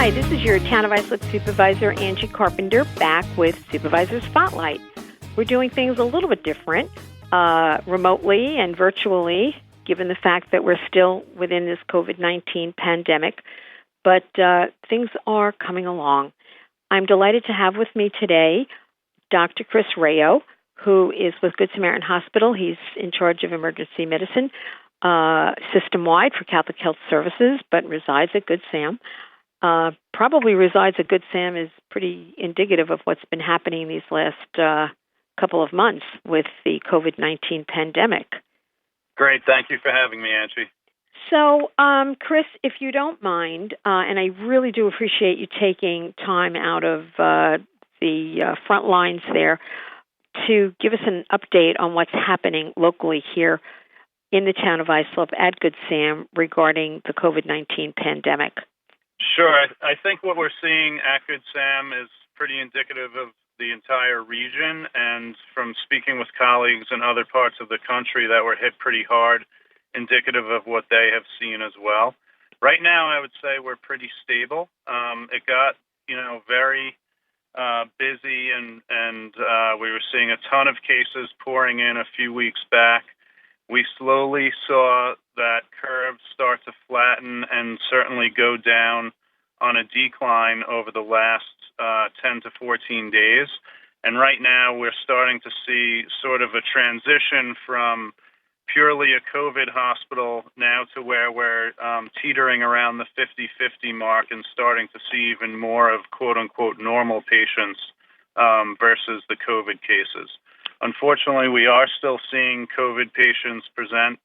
Hi, this is your Town of Islip Supervisor, Angie Carpenter, back with Supervisor Spotlight. We're doing things a little bit different, remotely and virtually, given the fact that we're still within this COVID-19 pandemic, but things are coming along. I'm delighted to have with me today Dr. Chris Raio, who is with Good Samaritan Hospital. He's in charge of emergency medicine system-wide for Catholic Health Services, but resides at Good Sam. Probably resides at Good Sam is pretty indicative of what's been happening these last couple of months with the COVID-19 pandemic. Great. Thank you for having me, Angie. So, Chris, if you don't mind, and I really do appreciate you taking time out of the front lines there to give us an update on what's happening locally here in the town of Islip at Good Sam regarding the COVID-19 pandemic. Sure. I think what we're seeing at Good Sam is pretty indicative of the entire region, and from speaking with colleagues in other parts of the country that were hit pretty hard, indicative of what they have seen as well. Right now, I would say we're pretty stable. It got, very busy, and we were seeing a ton of cases pouring in a few weeks back. We slowly saw that curve start to flatten and certainly go down on a decline over the last 10 to 14 days. And right now we're starting to see sort of a transition from purely a COVID hospital now to where we're teetering around the 50-50 mark and starting to see even more of quote-unquote normal patients versus the COVID cases. Unfortunately, we are still seeing COVID patients present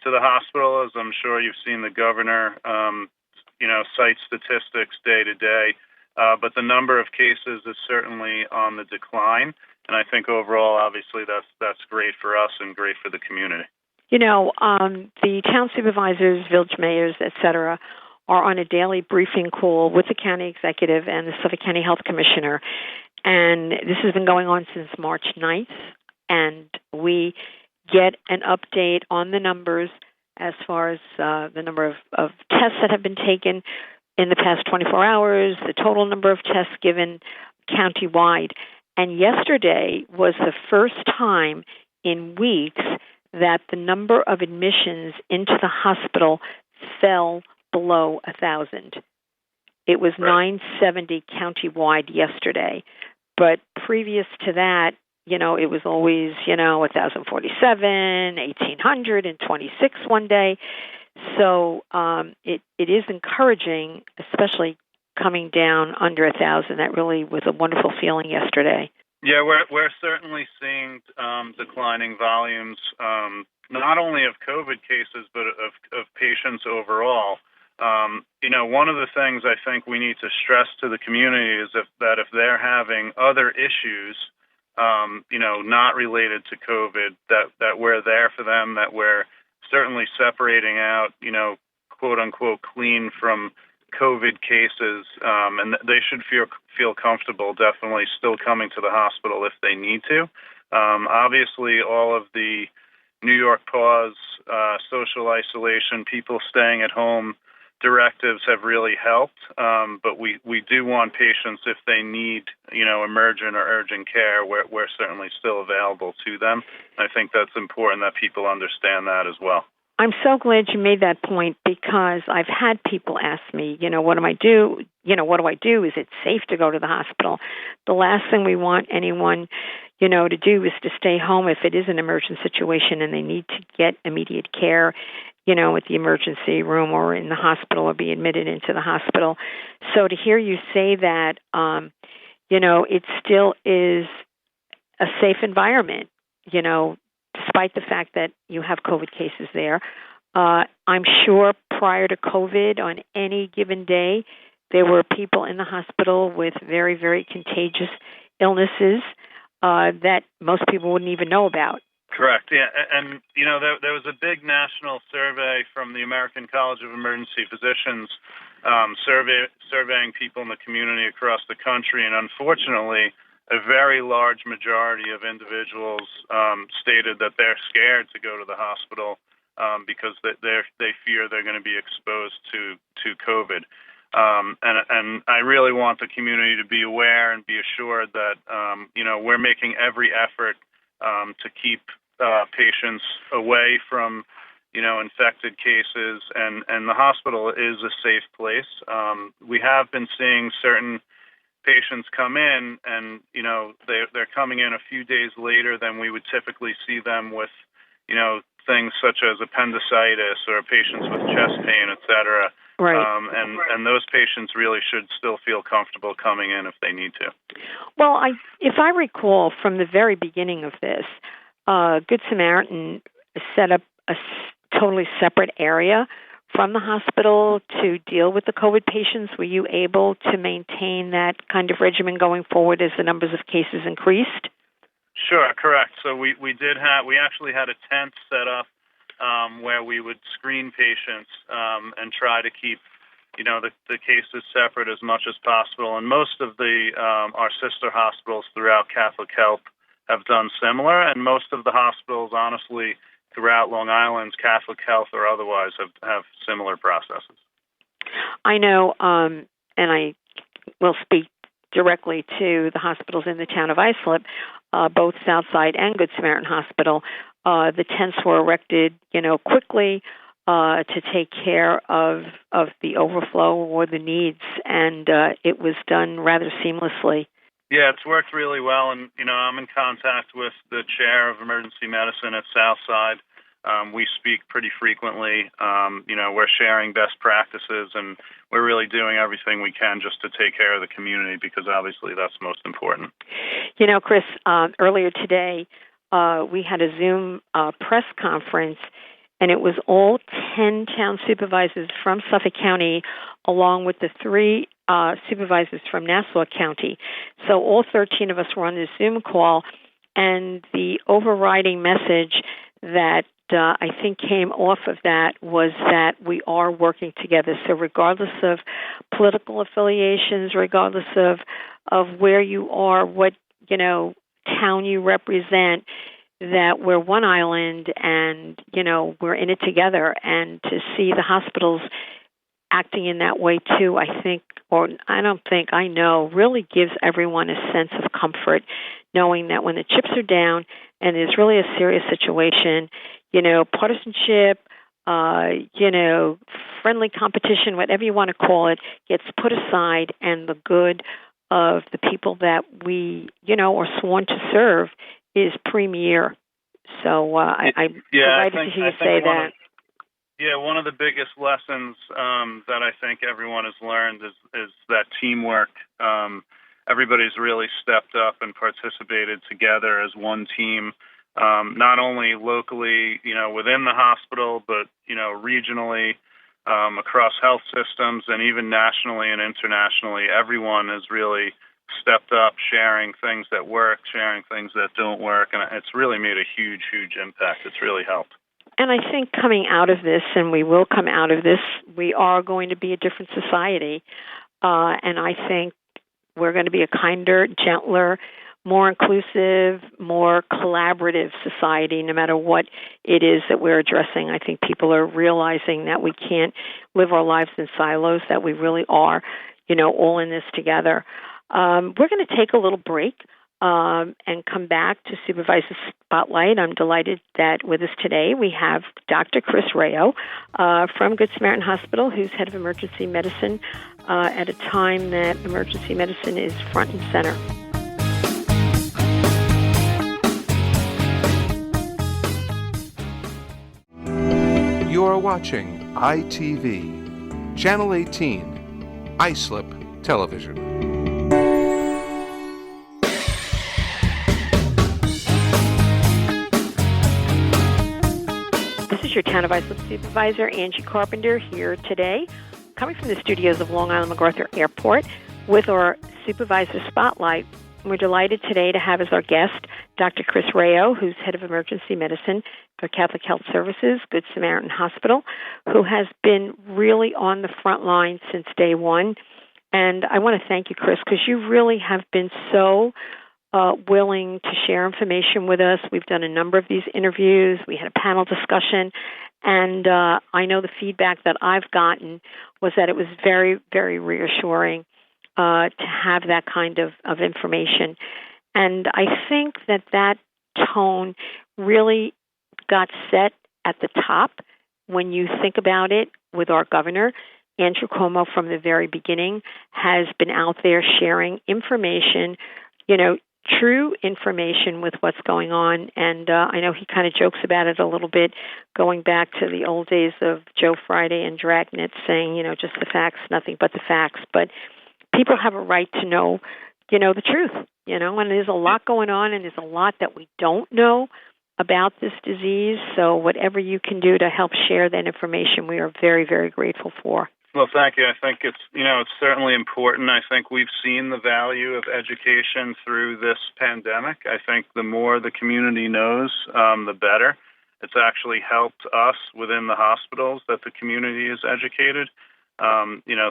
to the hospital, as I'm sure you've seen the governor, cite statistics day to day. But the number of cases is certainly on the decline, and I think overall, obviously, that's great for us and great for the community. The town supervisors, village mayors, et cetera, are on a daily briefing call with the county executive and the Suffolk County Health Commissioner. And this has been going on since March 9th, and we get an update on the numbers as far as the number of tests that have been taken in the past 24 hours, the total number of tests given countywide. And yesterday was the first time in weeks that the number of admissions into the hospital fell below 1,000. It was 970 countywide yesterday. But previous to that, it was always, 1,047, 1,826 one day. So it is encouraging, especially coming down under 1,000. That really was a wonderful feeling yesterday. Yeah, we're certainly seeing declining volumes, not only of COVID cases, but of patients overall. One of the things I think we need to stress to the community is that if they're having other issues, not related to COVID, that we're there for them, that we're certainly separating out, quote unquote, clean from COVID cases, and they should feel comfortable definitely still coming to the hospital if they need to. Obviously, all of the New York pause, social isolation, people staying at home directives have really helped, but we do want patients, if they need, emergent or urgent care, we're certainly still available to them. I think that's important that people understand that as well. I'm so glad you made that point, because I've had people ask me, what do I do? What do I do? Is it safe to go to the hospital? The last thing we want anyone, to do is to stay home if it is an emergent situation and they need to get immediate care, at the emergency room or in the hospital or be admitted into the hospital. So to hear you say that, it still is a safe environment, despite the fact that you have COVID cases there. I'm sure prior to COVID, on any given day, there were people in the hospital with very, very contagious illnesses that most people wouldn't even know about. Correct. Yeah, and there was a big national survey from the American College of Emergency Physicians surveying people in the community across the country, and unfortunately, a very large majority of individuals stated that they're scared to go to the hospital because they fear they're going to be exposed to COVID. And I really want the community to be aware and be assured that, we're making every effort to keep patients away from, infected cases, and the hospital is a safe place. We have been seeing certain patients come in, and they're coming in a few days later than we would typically see them with, things such as appendicitis or patients with chest pain, et cetera. Right. And those patients really should still feel comfortable coming in if they need to. Well, if I recall from the very beginning of this, Good Samaritan set up a totally separate area from the hospital to deal with the COVID patients. Were you able to maintain that kind of regimen going forward as the numbers of cases increased? Sure, correct. So we actually had a tent set up where we would screen patients and try to keep the cases separate as much as possible. And most of our sister hospitals throughout Catholic Health have done similar, and most of the hospitals, honestly, throughout Long Island, Catholic Health or otherwise, have similar processes. I know, and I will speak directly to the hospitals in the town of Islip, both Southside and Good Samaritan Hospital. The tents were erected, quickly to take care of the overflow or the needs, and it was done rather seamlessly. Yeah, it's worked really well, and I'm in contact with the chair of emergency medicine at Southside. We speak pretty frequently. We're sharing best practices, and we're really doing everything we can just to take care of the community, because obviously that's most important. Chris, earlier today we had a Zoom press conference, and it was all 10 town supervisors from Suffolk County, along with the 3 supervisors from Nassau County. So all 13 of us were on this Zoom call, and the overriding message that I think came off of that was that we are working together. So regardless of political affiliations, regardless of where you are, what town you represent, that we're one island, and we're in it together. And to see the hospitals acting in that way too, I know, really gives everyone a sense of comfort, knowing that when the chips are down and there's really a serious situation, partisanship, friendly competition, whatever you want to call it, gets put aside, and the good of the people that we, are sworn to serve is premier. So I'm delighted to hear you say that. One of the biggest lessons that I think everyone has learned is that teamwork. Everybody's really stepped up and participated together as one team, not only locally, within the hospital, but, regionally, across health systems, and even nationally and internationally. Everyone has really stepped up, sharing things that work, sharing things that don't work, and it's really made a huge, huge impact. It's really helped. And I think coming out of this, and we will come out of this, we are going to be a different society. And I think we're going to be a kinder, gentler, more inclusive, more collaborative society, no matter what it is that we're addressing. I think people are realizing that we can't live our lives in silos, that we really are, all in this together. We're going to take a little break and come back to Supervisor Spotlight. I'm delighted that with us today we have Dr. Chris Raio from Good Samaritan Hospital, who's head of emergency medicine at a time that emergency medicine is front and center. You're watching ITV, Channel 18, Islip Television. This is your Town of Islip Supervisor, Angie Carpenter, here today, coming from the studios of Long Island MacArthur Airport with our Supervisor Spotlight. We're delighted today to have as our guest Dr. Chris Raio, who's head of emergency medicine for Catholic Health Services, Good Samaritan Hospital, who has been really on the front line since day one. And I want to thank you, Chris, because you really have been so willing to share information with us. We've done a number of these interviews. We had a panel discussion, And I know the feedback that I've gotten was that it was very, very reassuring to have that kind of information. And I think that tone really got set at the top when you think about it with our governor. Andrew Cuomo, from the very beginning, has been out there sharing information, true information with what's going on. And I know he kind of jokes about it a little bit, going back to the old days of Joe Friday and Dragnet saying, just the facts, nothing but the facts. But people have a right to know, the truth, and there's a lot going on, and there's a lot that we don't know about this disease. So whatever you can do to help share that information, we are very, very grateful for. Well, thank you. I think it's certainly important. I think we've seen the value of education through this pandemic. I think the more the community knows, the better. It's actually helped us within the hospitals that the community is educated.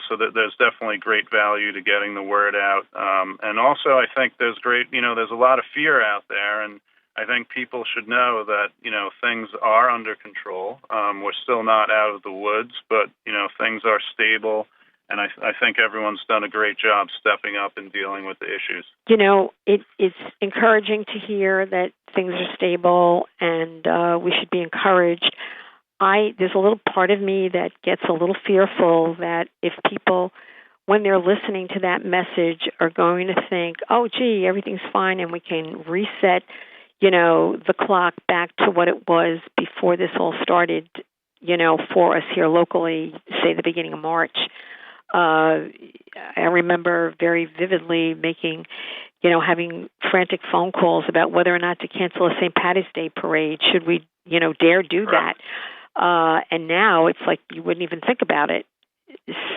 So that there's definitely great value to getting the word out. And also, I think there's there's a lot of fear out there, and I think people should know that, things are under control. We're still not out of the woods, but, things are stable. And I think everyone's done a great job stepping up and dealing with the issues. It's encouraging to hear that things are stable, and we should be encouraged. There's a little part of me that gets a little fearful that if people, when they're listening to that message, are going to think, oh, gee, everything's fine, and we can reset the clock back to what it was before this all started, for us here locally, say the beginning of March. I remember very vividly having frantic phone calls about whether or not to cancel a St. Patty's Day parade. Should we, dare do that? And now it's like you wouldn't even think about it.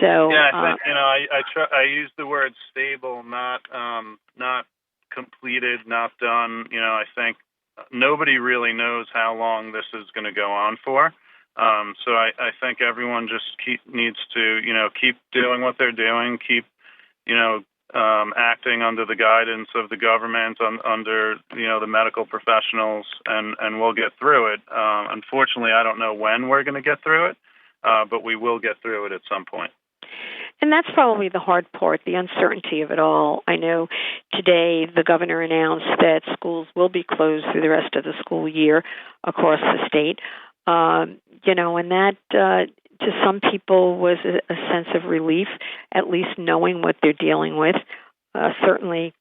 So yeah, I think, I use the word stable, not completed, not done. I think nobody really knows how long this is going to go on for. So I think everyone just needs to, keep doing what they're doing, keep, acting under the guidance of the government, under, the medical professionals, and we'll get through it. Unfortunately, I don't know when we're going to get through it, but we will get through it at some point. And that's probably the hard part, the uncertainty of it all. I know today the governor announced that schools will be closed through the rest of the school year across the state. And that to some people was a sense of relief, at least knowing what they're dealing with. Certainly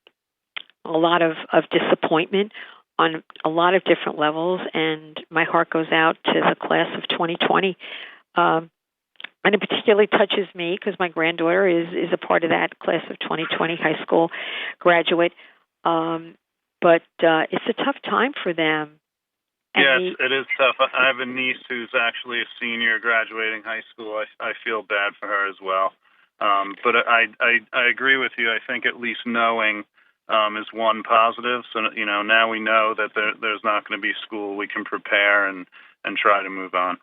a lot of disappointment on a lot of different levels, and my heart goes out to the class of 2020. And it particularly touches me because my granddaughter is a part of that class of 2020 high school graduate. But it's a tough time for them. Yes, it is tough. I have a niece who's actually a senior graduating high school. I feel bad for her as well. But I agree with you. I think at least knowing is one positive. So, now we know that there's not going to be school. We can prepare and try to move on.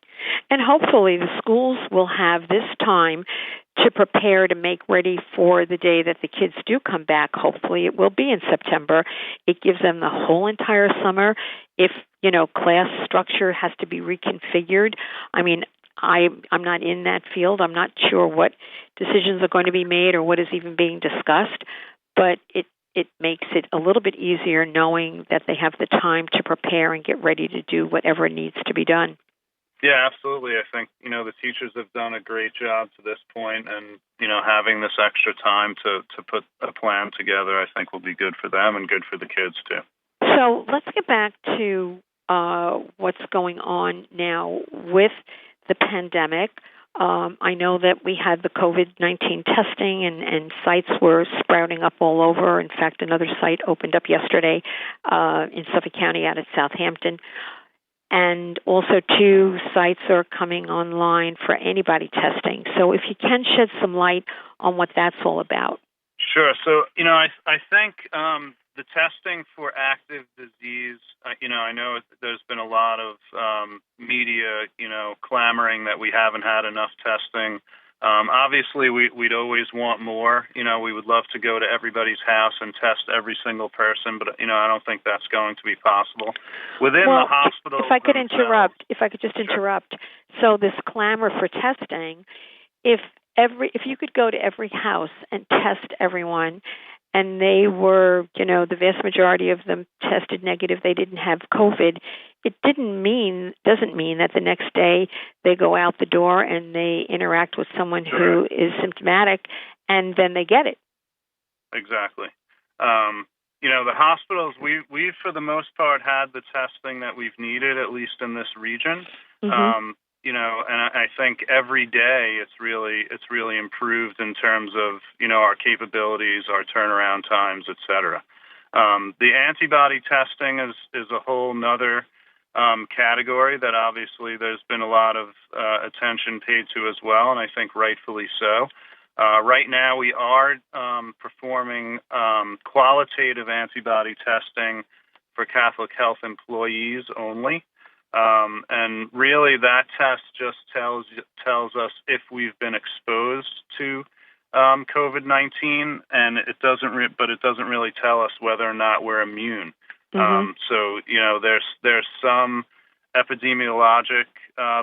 And hopefully the schools will have this time to prepare to make ready for the day that the kids do come back. Hopefully it will be in September. It gives them the whole entire summer. If, class structure has to be reconfigured, I'm not in that field. I'm not sure what decisions are going to be made or what is even being discussed, but it makes it a little bit easier knowing that they have the time to prepare and get ready to do whatever needs to be done. Yeah, absolutely. I think, the teachers have done a great job to this point, and, having this extra time to put a plan together, I think will be good for them and good for the kids too. So let's get back to what's going on now with the pandemic. I know that we had the COVID-19 testing and sites were sprouting up all over. In fact, another site opened up yesterday in Suffolk County out at Southampton. And also 2 sites are coming online for antibody testing. So if you can shed some light on what that's all about. Sure. So, I think the testing for active disease, I know there's been a lot of media, clamoring that we haven't had enough testing. Obviously, we'd always want more. We would love to go to everybody's house and test every single person, but I don't think that's going to be possible. Within the hospital, if I could just interrupt. So this clamor for testing, if you could go to every house and test everyone, and they were, the vast majority of them tested negative, they didn't have COVID, it doesn't mean that the next day they go out the door and they interact with someone who is symptomatic and then they get it. Exactly. The hospitals, we've for the most part had the testing that we've needed, at least in this region. Mm-hmm. And I think every day it's really improved in terms of, our capabilities, our turnaround times, et cetera. The antibody testing is a whole nother category that obviously there's been a lot of attention paid to as well, and I think rightfully so. Right now we are performing qualitative antibody testing for Catholic Health employees only. And really, that test just tells us if we've been exposed to COVID-19, and it doesn't really tell us whether or not we're immune. Mm-hmm. So there's some epidemiologic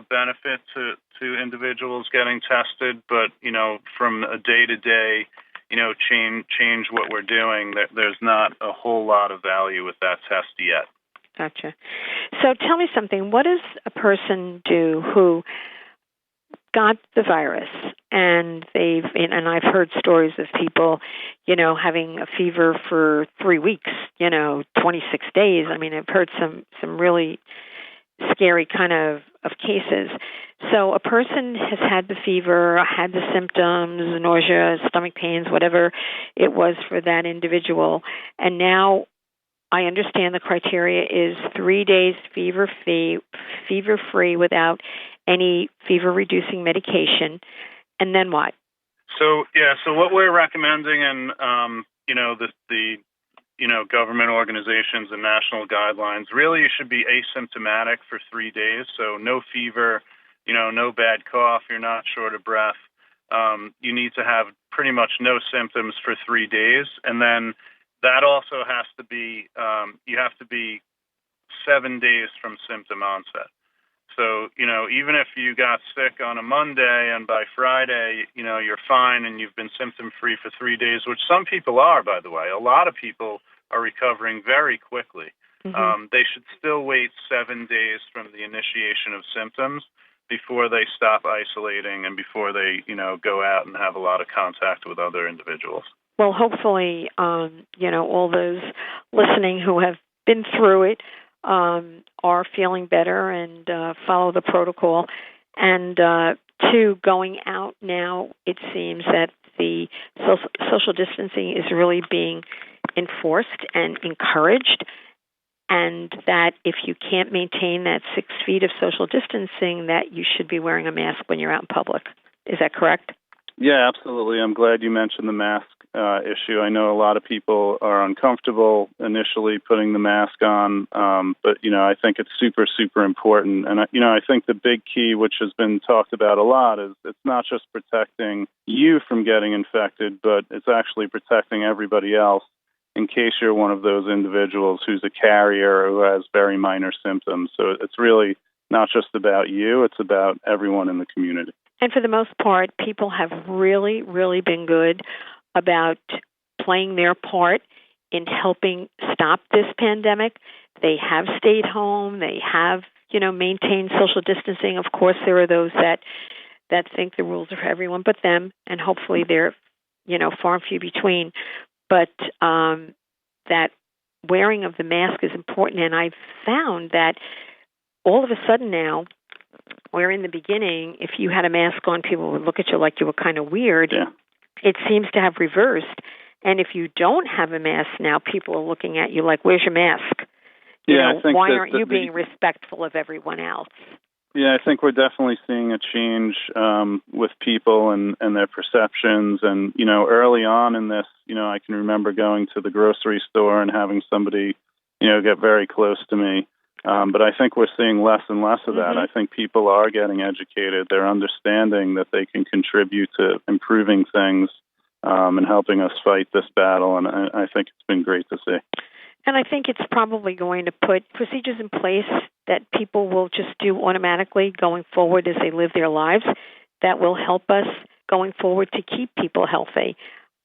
benefit to individuals getting tested, but from a day-to-day, change what we're doing. There's not a whole lot of value with that test yet. Gotcha. So tell me something. What does a person do who got the virus and I've heard stories of people, having a fever for 3 weeks, 26 days. I mean, I've heard some really scary kind of cases. So a person has had the fever, had the symptoms, nausea, stomach pains, whatever it was for that individual, and now I understand the criteria is 3 days fever-free without any fever-reducing medication, and then what? So what we're recommending, and the government organizations and national guidelines, really you should be asymptomatic for 3 days. So no fever, no bad cough, you're not short of breath. You need to have pretty much no symptoms for 3 days, and then that also has to be, you have to be 7 days from symptom onset. So, even if you got sick on a Monday and by Friday, you're fine and you've been symptom-free for 3 days, which some people are, by the way. A lot of people are recovering very quickly. Mm-hmm. They should still wait 7 days from the initiation of symptoms before they stop isolating and before they, go out and have a lot of contact with other individuals. Well, hopefully, all those listening who have been through it are feeling better and follow the protocol. And two, going out now, it seems that the social distancing is really being enforced and encouraged, and that if you can't maintain that 6 feet of social distancing, that you should be wearing a mask when you're out in public. Is that correct? Yeah, absolutely. I'm glad you mentioned the mask issue. I know a lot of people are uncomfortable initially putting the mask on, but, I think it's super, super important. And, I think the big key, which has been talked about a lot, is it's not just protecting you from getting infected, but it's actually protecting everybody else in case you're one of those individuals who's a carrier who has very minor symptoms. So it's really not just about you, it's about everyone in the community. And for the most part, people have really, really been good about playing their part in helping stop this pandemic. They have stayed home. They have, maintained social distancing. Of course, there are those that think the rules are for everyone but them, and hopefully they're, far and few between. But that wearing of the mask is important, and I've found that all of a sudden now, where in the beginning, if you had a mask on, people would look at you like you were kind of weird. Yeah. It seems to have reversed. And if you don't have a mask now, people are looking at you like, where's your mask? I think why aren't you being respectful of everyone else? Yeah, I think we're definitely seeing a change with people and their perceptions. And, early on in this, I can remember going to the grocery store and having somebody, get very close to me. But I think we're seeing less and less of that. I think people are getting educated. They're understanding that they can contribute to improving things and helping us fight this battle, and I think it's been great to see. And I think it's probably going to put procedures in place that people will just do automatically going forward as they live their lives that will help us going forward to keep people healthy.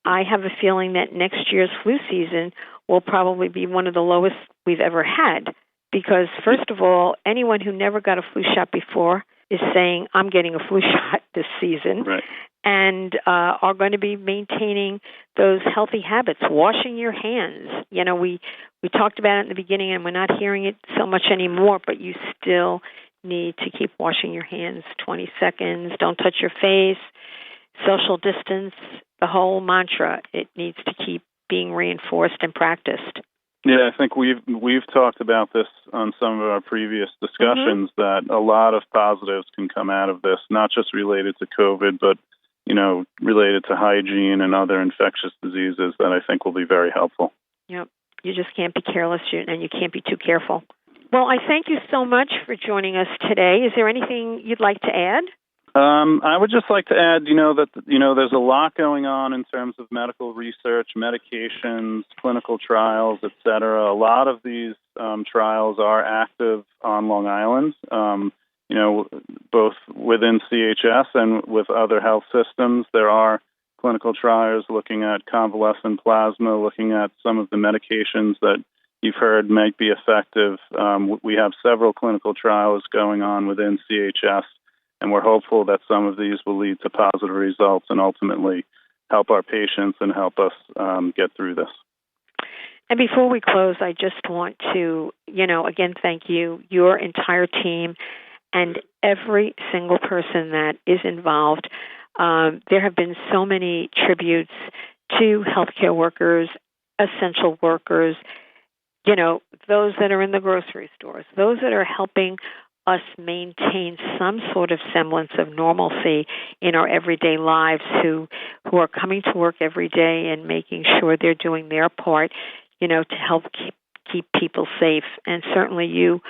I have a feeling that next year's flu season will probably be one of the lowest we've ever had because, first of all, anyone who never got a flu shot before is saying, I'm getting a flu shot this season. Right. And are going to be maintaining those healthy habits, washing your hands. You know, we talked about it in the beginning, and we're not hearing it so much anymore, but you still need to keep washing your hands 20 seconds. Don't touch your face. Social distance, the whole mantra, it needs to keep being reinforced and practiced. Yeah, I think we've talked about this on some of our previous discussions that a lot of positives can come out of this, not just related to COVID, but related to hygiene and other infectious diseases that I think will be very helpful. Yep. You just can't be careless, and you can't be too careful. Well, I thank you so much for joining us today. Is there anything you'd like to add? I would just like to add, that there's a lot going on in terms of medical research, medications, clinical trials, et cetera. A lot of these trials are active on Long Island. Both within CHS and with other health systems, there are clinical trials looking at convalescent plasma, looking at some of the medications that you've heard might be effective. We have several clinical trials going on within CHS, and we're hopeful that some of these will lead to positive results and ultimately help our patients and help us get through this. And before we close, I just want to, again, thank you, your entire team, and every single person that is involved. There have been so many tributes to healthcare workers, essential workers, those that are in the grocery stores, those that are helping us maintain some sort of semblance of normalcy in our everyday lives, who are coming to work every day and making sure they're doing their part, to help keep people safe. And certainly you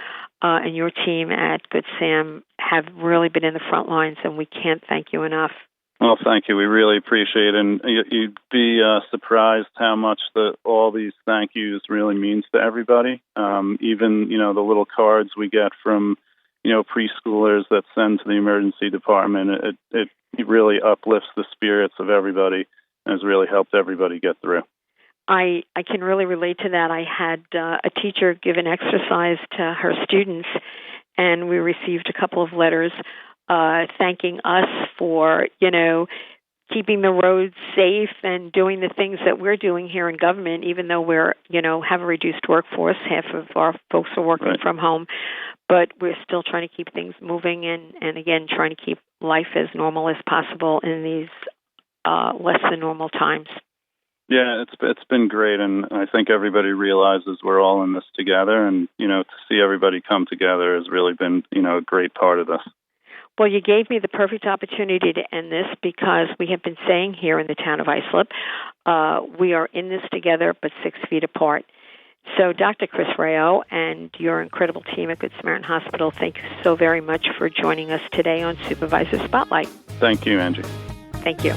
and your team at Good Sam have really been in the front lines, and we can't thank you enough. Well, thank you. We really appreciate it. And you'd be surprised how much all these thank yous really means to everybody. Even, the little cards we get from, preschoolers that send to the emergency department, it really uplifts the spirits of everybody and has really helped everybody get through. I can really relate to that. I had a teacher give an exercise to her students, and we received a couple of letters thanking us for, keeping the roads safe and doing the things that we're doing here in government, even though we're, have a reduced workforce. Half of our folks are working from home, but we're still trying to keep things moving and again, trying to keep life as normal as possible in these less than normal times. Yeah, it's been great, and I think everybody realizes we're all in this together, and, to see everybody come together has really been, a great part of this. Well, you gave me the perfect opportunity to end this, because we have been saying here in the town of Islip, we are in this together but 6 feet apart. So Dr. Chris Raio and your incredible team at Good Samaritan Hospital, thank you so very much for joining us today on Supervisor Spotlight. Thank you, Angie. Thank you.